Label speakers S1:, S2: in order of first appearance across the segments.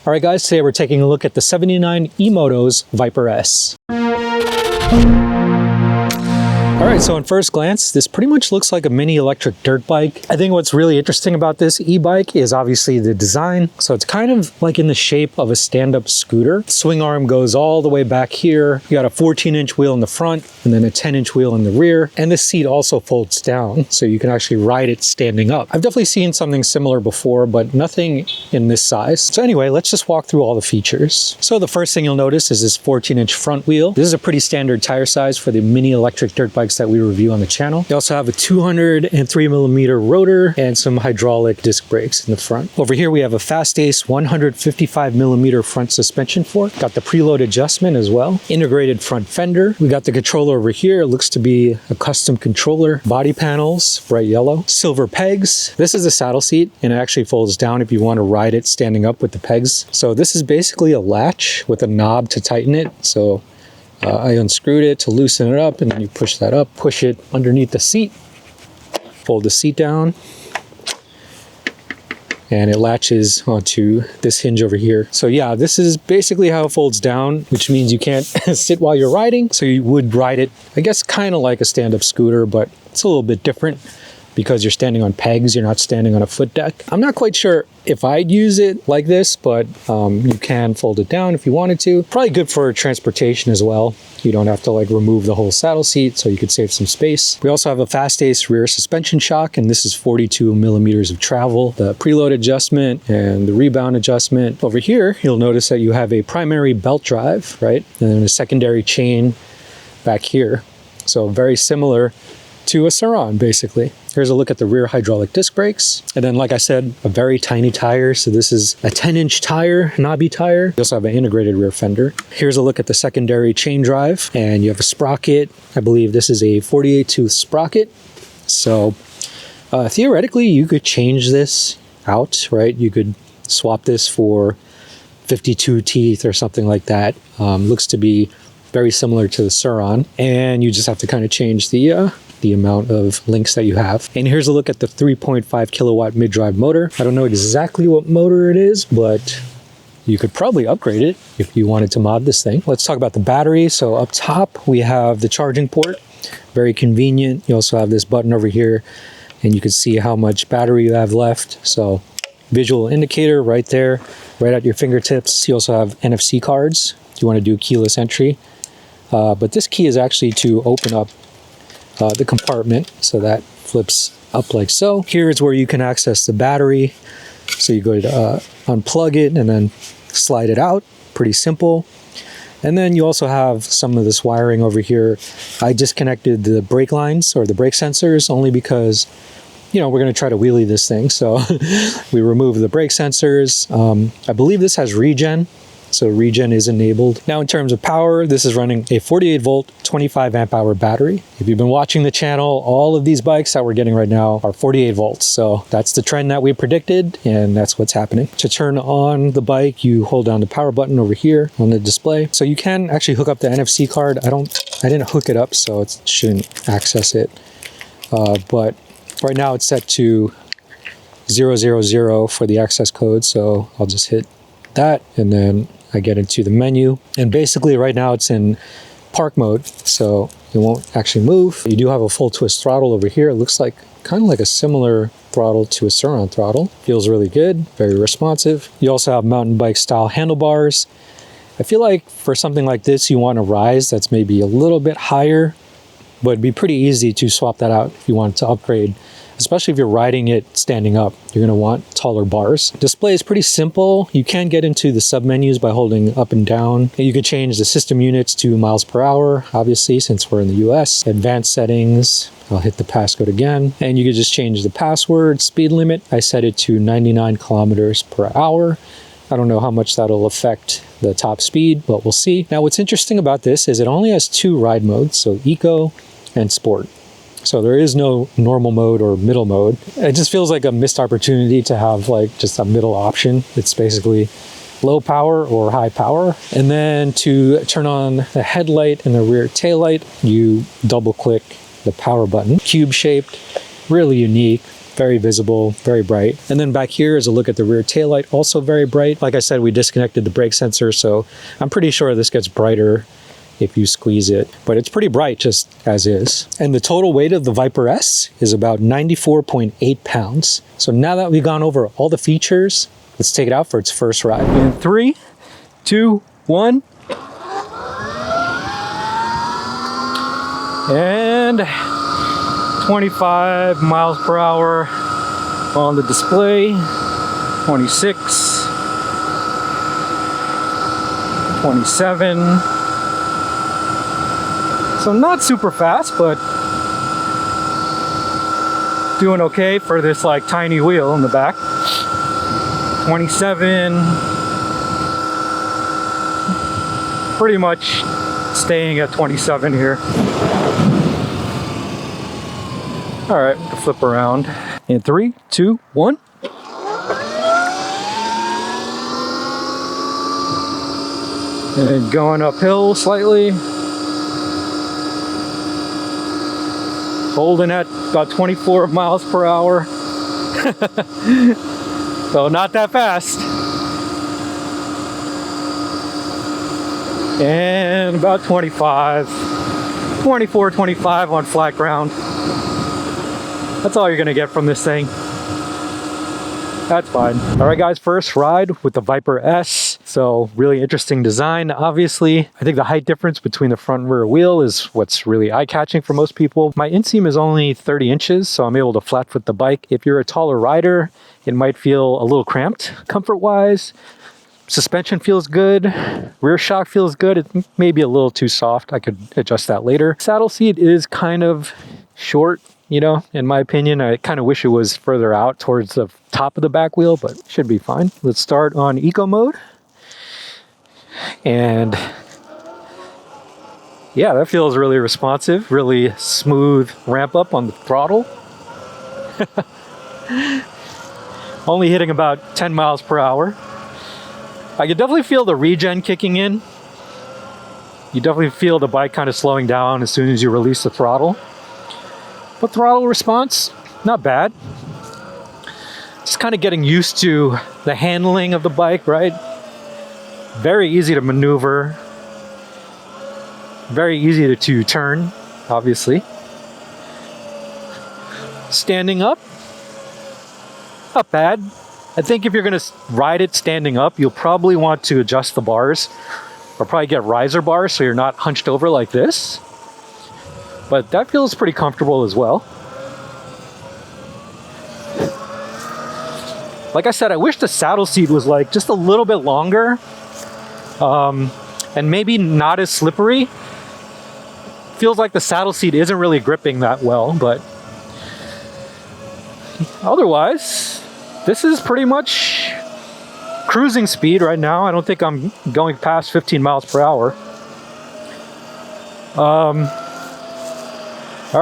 S1: All right guys, today we're taking a look at the 79Emotos Viper S. All right, so on first glance, this pretty much looks like a mini electric dirt bike. I think what's really interesting about this e-bike is obviously the design. So it's kind of like in the shape of a stand-up scooter. The swing arm goes all the way back here. You got a 14-inch wheel in the front and then a 10-inch wheel in the rear. And this seat also folds down, so you can actually ride it standing up. I've definitely seen something similar before, but nothing in this size. So anyway, let's just walk through all the features. So the first thing you'll notice is this 14-inch front wheel. This is a pretty standard tire size for the mini electric dirt bikes that we review on the channel. You also have a 203mm rotor and some hydraulic disc brakes in the front. Over here we have a Fast-Ace 155mm front suspension fork. Got the preload adjustment as well. Integrated front fender. We got the controller over here. It looks to be a custom controller. Body panels, bright yellow. Silver pegs. This is a saddle seat and it actually folds down if you want to ride it standing up with the pegs. So this is basically a latch with a knob to tighten it. So I unscrewed it to loosen it up, and then you push that up, push it underneath the seat, fold the seat down, and it latches onto this hinge over here. So yeah, this is basically how it folds down, which means you can't sit while you're riding. So you would ride it, I guess, kind of like a stand-up scooter, but it's a little bit different because you're standing on pegs, you're not standing on a foot deck. I'm not quite sure if I'd use it like this, but you can fold it down if you wanted to. Probably good for transportation as well. You don't have to like remove the whole saddle seat, so you could save some space. We also have a Fast-Ace rear suspension shock, and this is 42mm of travel. The preload adjustment and the rebound adjustment. Over here, you'll notice that you have a primary belt drive, right? And then a secondary chain back here. So very similar to a Sur-Ron, basically. Here's a look at the rear hydraulic disc brakes. And then, like I said, a very tiny tire. So this is a 10-inch tire, knobby tire. You also have an integrated rear fender. Here's a look at the secondary chain drive. And you have a sprocket. I believe this is a 48-tooth sprocket. So theoretically, you could change this out, right? You could swap this for 52 teeth or something like that. Looks to be very similar to the Sur-Ron. And you just have to kind of change the amount of links that you have. And here's a look at the 3.5 kilowatt mid-drive motor. I don't know exactly what motor it is, but you could probably upgrade it if you wanted to mod this thing. Let's talk about the battery. So up top, we have the charging port. Very convenient. You also have this button over here, and you can see how much battery you have left. So visual indicator right there, right at your fingertips. You also have NFC cards if you want to do keyless entry. But this key is actually to open up the compartment, so that flips up like so. Here is where you can access the battery. So you go to unplug it and then slide it out. Pretty simple. And then you also have some of this wiring over here. I disconnected the brake lines or the brake sensors only because, you know, we're going to try to wheelie this thing. So we remove the brake sensors. I believe this has regen. So regen is enabled. Now in terms of power, this is running a 48 volt, 25 amp hour battery. If you've been watching the channel, all of these bikes that we're getting right now are 48 volts. So that's the trend that we predicted, and that's what's happening. To turn on the bike, you hold down the power button over here on the display. So you can actually hook up the NFC card. I didn't hook it up, so it shouldn't access it. But right now it's set to 000 for the access code. So I'll just hit that, and then I get into the menu, and basically right now it's in park mode, so it won't actually move. You do have a full twist throttle over here. It looks like kind of like a similar throttle to a Sur-Ron throttle. Feels really good, very responsive. You also have mountain bike style handlebars. I feel like for something like this, you want a rise that's maybe a little bit higher, but it'd be pretty easy to swap that out if you want to upgrade. Especially if you're riding it standing up, you're going to want taller bars. Display is pretty simple. You can get into the sub-menus by holding up and down. And you can change the system units to miles per hour, obviously, since we're in the US. Advanced settings, I'll hit the passcode again. And you can just change the password. Speed limit, I set it to 99 kilometers per hour. I don't know how much that'll affect the top speed, but we'll see. Now, what's interesting about this is it only has 2 ride modes, so Eco and Sport. So there is no normal mode or middle mode. It just feels like a missed opportunity to have like just a middle option. It's basically low power or high power. And then to turn on the headlight and the rear taillight, you double click the power button. Cube shaped, really unique. very visible, very bright. And then back here is a look at the rear taillight, also very bright. Like I said, we disconnected the brake sensor, so I'm pretty sure this gets brighter if you squeeze it, but it's pretty bright just as is. And the total weight of the Viper S is about 94.8 pounds. So now that we've gone over all the features, let's take it out for its first ride. In 3, 2, 1. And 25 miles per hour on the display, 26, 27. So not super fast, but doing okay for this like tiny wheel in the back. 27. Pretty much staying at 27 here. All right, flip around. In 3, 2, 1. And going uphill slightly. Holding at about 24 miles per hour. So not that fast. And about 25, 24, 25 on flat ground. That's all you're gonna get from this thing. That's fine. All right, guys, first ride with the Viper S. So really interesting design, obviously. I think the height difference between the front and rear wheel is what's really eye-catching for most people. My inseam is only 30 inches, so I'm able to flat foot the bike. If you're a taller rider, it might feel a little cramped comfort-wise. Suspension feels good. Rear shock feels good. It may be a little too soft. I could adjust that later. Saddle seat is kind of short, you know, in my opinion. I kind of wish it was further out towards the top of the back wheel, but should be fine. Let's start on eco mode. And yeah, that feels really responsive, really smooth ramp up on the throttle. Only hitting about 10 miles per hour. I can definitely feel the regen kicking in. You definitely feel the bike kind of slowing down as soon as you release the throttle. But throttle response, not bad. Just kind of getting used to the handling of the bike, right? Very easy to maneuver. Very easy to turn, obviously. Standing up, not bad. I think if you're gonna ride it standing up, you'll probably want to adjust the bars or probably get riser bars so you're not hunched over like this. But that feels pretty comfortable as well. Like I said, I wish the saddle seat was like just a little bit longer and maybe not as slippery. Feels like the saddle seat isn't really gripping that well, but otherwise, this is pretty much cruising speed right now. I don't think I'm going past 15 miles per hour. All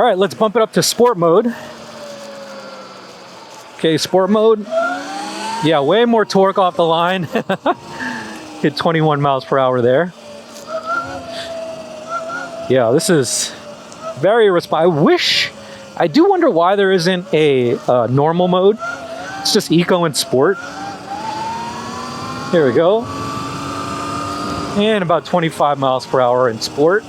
S1: right, let's bump it up to sport mode. Okay, sport mode. Yeah, way more torque off the line. Hit 21 miles per hour there. Yeah, this is very responsive. I do wonder why there isn't a normal mode. It's just eco and sport. Here we go. And about 25 miles per hour in sport.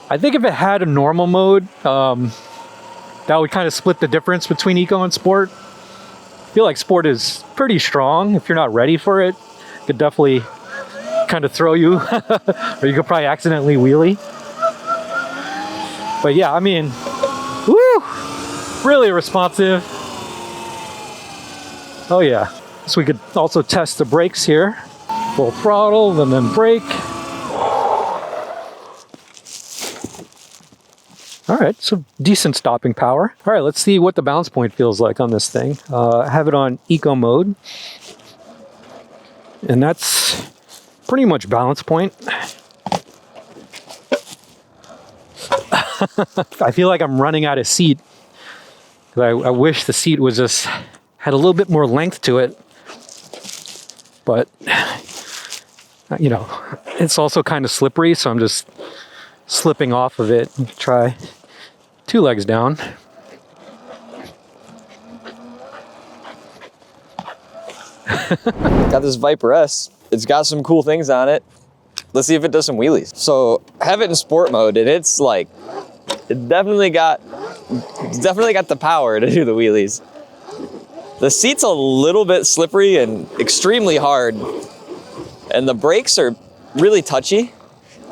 S1: I think if it had a normal mode, that would kind of split the difference between eco and sport. I feel like sport is pretty strong. If you're not ready for it, it could definitely kind of throw you, or you could probably accidentally wheelie. But yeah, I mean, woo, really responsive. Oh yeah. So we could also test the brakes here. Full throttle and then brake. All right, so decent stopping power. All right, let's see what the balance point feels like on this thing. I have it on eco mode. And that's pretty much balance point. I feel like I'm running out of seat. I wish the seat was just, had a little bit more length to it. But, you know, it's also kind of slippery, so I'm just slipping off of it. Try 2 legs down.
S2: Got this Viper S. It's got some cool things on it. Let's see if it does some wheelies. So have it in sport mode, and it's like, it's definitely got the power to do the wheelies. The seat's a little bit slippery and extremely hard, and the brakes are really touchy,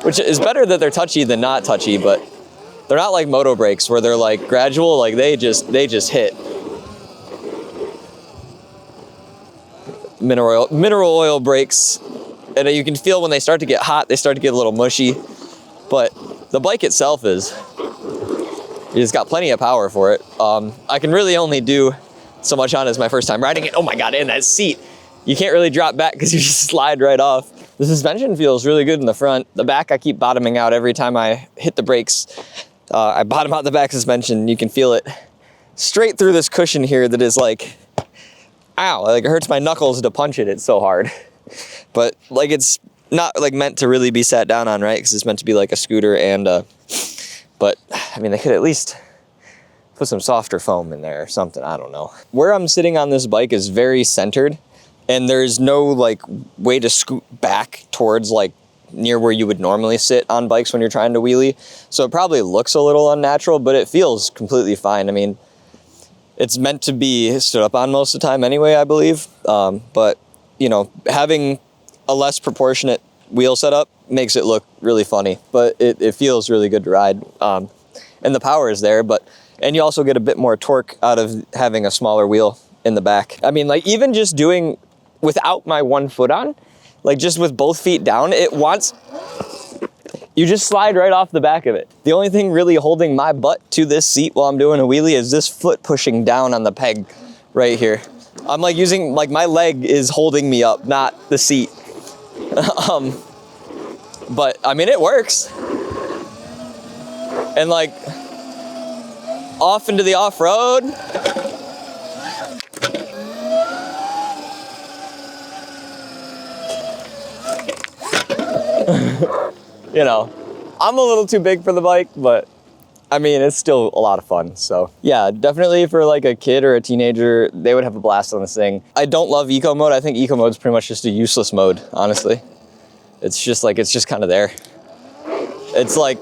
S2: which is better that they're touchy than not touchy, but they're not like moto brakes where they're like gradual, like they just hit. Mineral oil brakes, and you can feel when they start to get hot, they start to get a little mushy, but the bike itself it's got plenty of power for it. I can really only do so much on it as my first time riding it. Oh my God, and that seat, you can't really drop back because you just slide right off. The suspension feels really good in the front. The back, I keep bottoming out every time I hit the brakes. I bottom out the back suspension. You can feel it straight through this cushion here that is like, ow, like it hurts my knuckles to punch it. It's so hard. But like, it's not like meant to really be sat down on, right? Because it's meant to be like a scooter, and but I mean, they could at least put some softer foam in there or something. I don't know. Where I'm sitting on this bike is very centered, and there's no like way to scoot back towards like near where you would normally sit on bikes when you're trying to wheelie. So it probably looks a little unnatural, but it feels completely fine. I mean, it's meant to be stood up on most of the time anyway, I believe. But you know, having a less proportionate wheel setup makes it look really funny, but it feels really good to ride. And the power is there, and you also get a bit more torque out of having a smaller wheel in the back. I mean, like even just doing without my one foot on, like just with both feet down, you just slide right off the back of it. The only thing really holding my butt to this seat while I'm doing a wheelie is this foot pushing down on the peg right here. I'm like using, like my leg is holding me up, not the seat. But I mean, it works. And like off into the off-road. You know, I'm a little too big for the bike, but I mean, it's still a lot of fun. So yeah, definitely for like a kid or a teenager, they would have a blast on this thing. I don't love eco mode. I think eco mode is pretty much just a useless mode, honestly. It's just kind of there. It's like,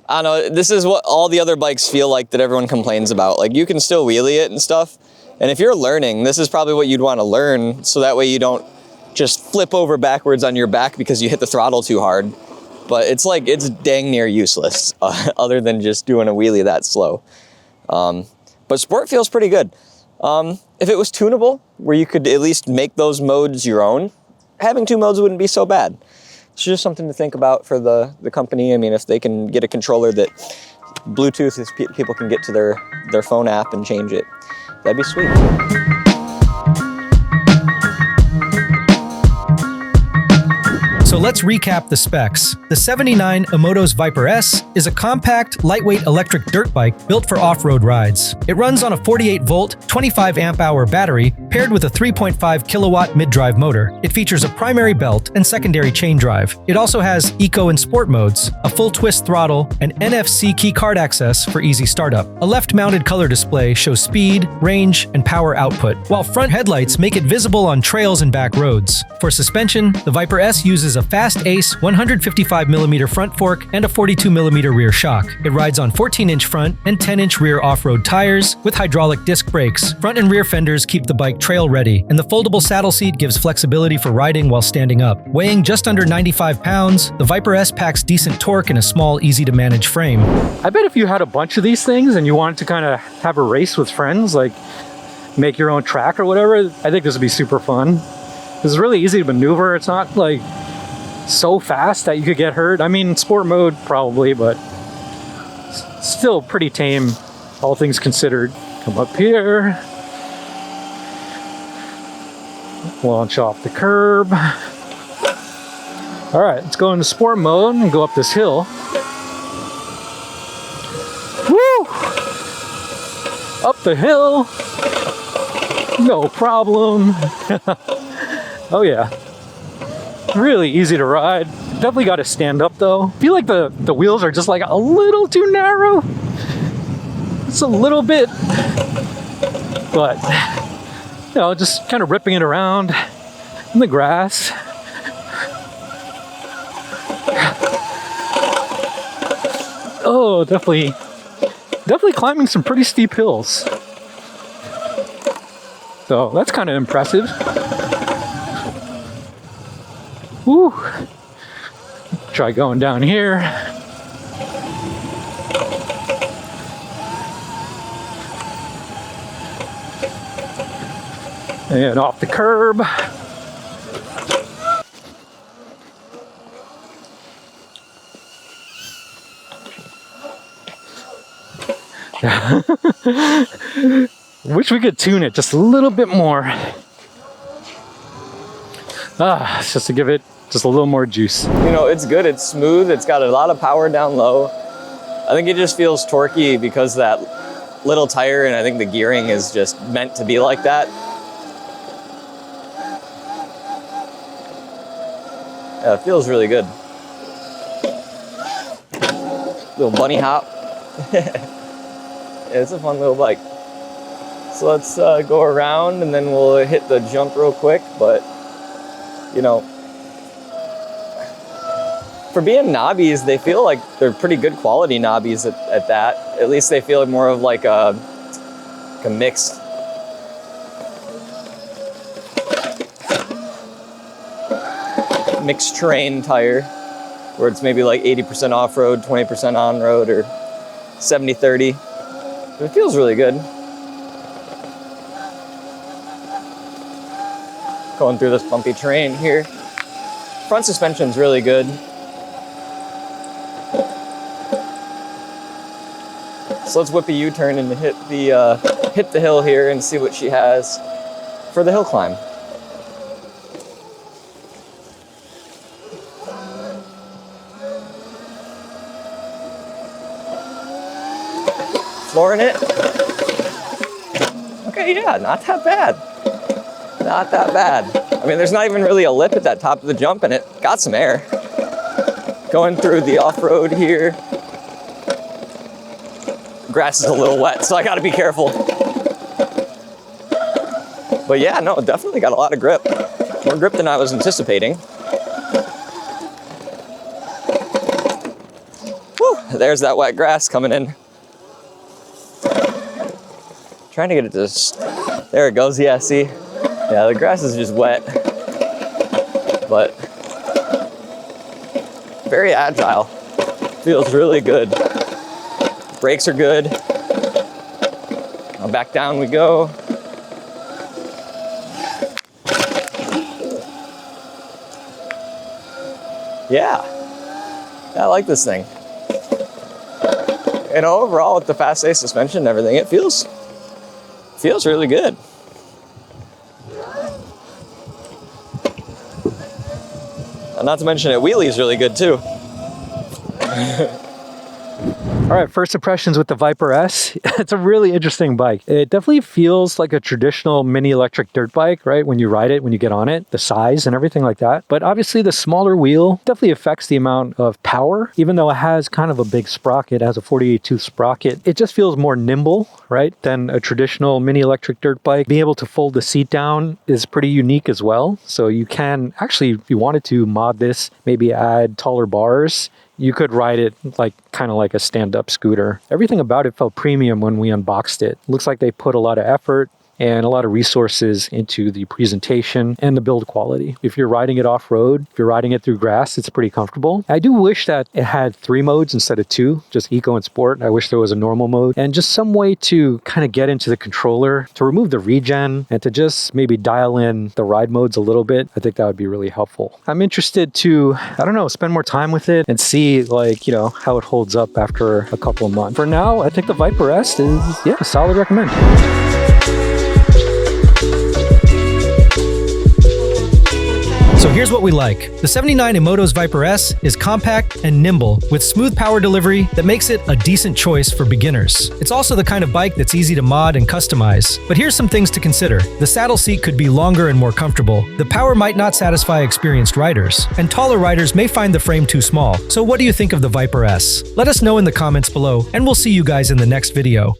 S2: I don't know, this is what all the other bikes feel like that everyone complains about. Like you can still wheelie it and stuff. And if you're learning, this is probably what you'd want to learn. So that way you don't just flip over backwards on your back because you hit the throttle too hard. But it's like, it's dang near useless other than just doing a wheelie that slow. But sport feels pretty good. If it was tunable, where you could at least make those modes your own, having two modes wouldn't be so bad. It's just something to think about for the company. I mean, if they can get a controller that Bluetooth is people can get to their phone app and change it, that'd be sweet.
S3: So let's recap the specs. The 79Emotos Viper S is a compact, lightweight electric dirt bike built for off-road rides. It runs on a 48-volt, 25-amp-hour battery paired with a 3.5-kilowatt mid-drive motor. It features a primary belt and secondary chain drive. It also has eco and sport modes, a full twist throttle, and NFC key card access for easy startup. A left-mounted color display shows speed, range, and power output, while front headlights make it visible on trails and back roads. For suspension, the Viper S uses a Fast Ace 155mm front fork and a 42mm rear shock. It rides on 14-inch front and 10-inch rear off-road tires with hydraulic disc brakes. Front and rear fenders keep the bike trail ready, and the foldable saddle seat gives flexibility for riding while standing up. Weighing just under 95 pounds, the Viper S packs decent torque in a small, easy-to-manage frame.
S1: I bet if you had a bunch of these things and you wanted to kind of have a race with friends, like make your own track or whatever, I think this would be super fun. It's really easy to maneuver. It's not like so fast that you could get hurt. I mean, sport mode probably, but still pretty tame, all things considered. Come up here. Launch off the curb. All right, let's go into sport mode and go up this hill. Woo! Up the hill. No problem. Oh yeah. Really easy to ride. Definitely got to stand up though. I feel like the wheels are just like a little too narrow. It's a little bit, but you know, just kind of ripping it around in the grass. Oh, definitely climbing some pretty steep hills. So that's kind of impressive. Woo. Try going down here. And off the curb. Wish we could tune it just a little bit more. Just to give it just a little more juice.
S2: You know, it's good, it's smooth, it's got a lot of power down low. I think it just feels torquey because that little tire, and I think the gearing is just meant to be like that. Yeah, it feels really good. Little bunny hop. Yeah, it's a fun little bike. So let's go around and then we'll hit the jump real quick. But, you know, for being knobbies, they feel like they're pretty good quality knobbies at that. At least they feel more of like a mixed. Mixed terrain tire, where it's maybe like 80% off-road, 20% on-road, or 70-30. It feels really good. Going through this bumpy terrain here. Front suspension's really good. So let's whip a U-turn and hit the hill here and see what she has for the hill climb. Flooring it. Okay, yeah, not that bad. Not that bad. I mean, there's not even really a lip at that top of the jump, and it got some air. Going through the off-road here. Grass is a little wet, so I gotta be careful. But yeah, no, definitely got a lot of grip. More grip than I was anticipating. Whew, there's that wet grass coming in. Trying to get it to, there it goes, yeah, see? Yeah, the grass is just wet, but very agile. Feels really good. Brakes are good. Now back down we go. Yeah, I like this thing. And overall, with the fast A suspension and everything, it feels really good. And not to mention it wheelies really good too.
S1: All right, first impressions with the Viper S. It's a really interesting bike. It definitely feels like a traditional mini electric dirt bike, right? When you ride it, when you get on it, the size and everything like that. But obviously the smaller wheel definitely affects the amount of power. Even though it has kind of a big sprocket, it has a 48 tooth sprocket, it just feels more nimble, right, than a traditional mini electric dirt bike. Being able to fold the seat down is pretty unique as well. So you can actually, if you wanted to, mod this, maybe add taller bars. You could ride it like kind of like a stand-up scooter. Everything about it felt premium when we unboxed it. Looks like they put a lot of effort and a lot of resources into the presentation and the build quality. If you're riding it off-road, if you're riding it through grass, it's pretty comfortable. I do wish that it had 3 modes instead of 2, just eco and sport. I wish there was a normal mode and just some way to kind of get into the controller, to remove the regen and to just maybe dial in the ride modes a little bit. I think that would be really helpful. I'm interested to, I don't know, spend more time with it and see, like, you know, how it holds up after a couple of months. For now, I think the Viper S is, yeah, a solid recommend.
S3: So here's what we like. The 79Emotos Viper S is compact and nimble with smooth power delivery that makes it a decent choice for beginners. It's also the kind of bike that's easy to mod and customize. But here's some things to consider. The saddle seat could be longer and more comfortable. The power might not satisfy experienced riders. And taller riders may find the frame too small. So what do you think of the Viper S? Let us know in the comments below, and we'll see you guys in the next video.